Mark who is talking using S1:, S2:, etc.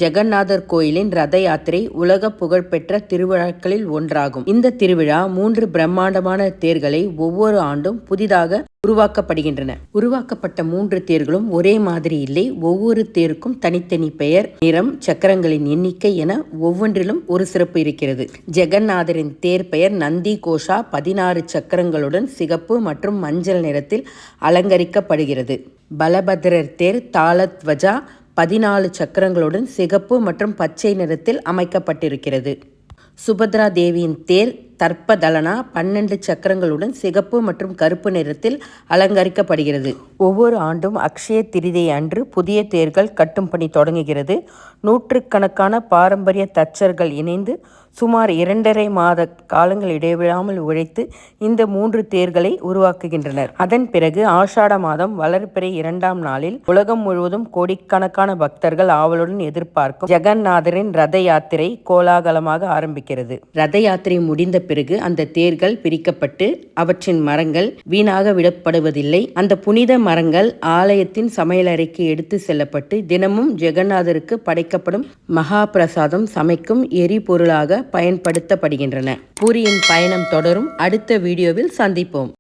S1: ஜெகநாதர் கோயிலின் ரத யாத்திரை உலக புகழ்பெற்ற திருவிழாக்களில் ஒன்றாகும். இந்த திருவிழா 3 பிரம்மாண்டமான தேர்களை ஒவ்வொரு ஆண்டும் புதிதாக உருவாக்கப்படுகின்றன. உருவாக்கப்பட்ட 3 தேர்களும் ஒரே மாதிரி இல்லை. ஒவ்வொரு தேருக்கும் தனித்தனி பெயர், நிறம், சக்கரங்களின் எண்ணிக்கை என ஒவ்வொன்றிலும் ஒரு சிறப்பு இருக்கிறது. ஜெகநாதரின் தேர் பெயர் நந்தி கோஷா 16 சக்கரங்களுடன் சிகப்பு மற்றும் மஞ்சள் நிறத்தில் அலங்கரிக்கப்படுகிறது. பலபத்ரர் தேர் தாளத்வஜா 14 சக்கரங்களுடன் சிகப்பு மற்றும் பச்சை நிறத்தில் அமைக்கப்பட்டிருக்கிறது. சுபத்ரா தேவியின் தேர் தர்ப்பதலனா 12 சக்கரங்களுடன் சிகப்பு மற்றும் கருப்பு நிறத்தில் அலங்கரிக்கப்படுகிறது. ஒவ்வொரு ஆண்டும் அக்ஷய திரிதியை அன்று புதிய தேர்கள் கட்டும் பணி தொடங்குகிறது. நூற்றுக்கணக்கான பாரம்பரிய தச்சர்கள் இணைந்து சுமார் 2.5 மாத காலங்கள் இடைவிடாமல் உழைத்து இந்த 3 தேர்களை உருவாக்குகின்றனர். அதன் பிறகு ஆஷாட மாதம் வளர்பிறை 2ஆம் நாளில் உலகம் முழுவதும் கோடிக்கணக்கான பக்தர்கள் ஆவலுடன் எதிர்பார்க்கும் ஜெகநாதரின் ரத யாத்திரை கோலாகலமாக ஆரம்பிக்கிறது. ரத யாத்திரை முடிந்த பிறகு அந்த தேர்கள் பிரிக்கப்பட்டு அவற்றின் மரங்கள் வீணாக விடப்படுவதில்லை. அந்த புனித மரங்கள் ஆலயத்தின் சமையலறைக்கு எடுத்து செல்லப்பட்டு தினமும் ஜெகநாதருக்கு படைக்கப்படும் மகா பிரசாதம் சமைக்கும் எரிபொருளாக பயன்படுத்தப்படுகின்றன. பூரியின் பயணம் தொடரும். அடுத்த வீடியோவில் சந்திப்போம்.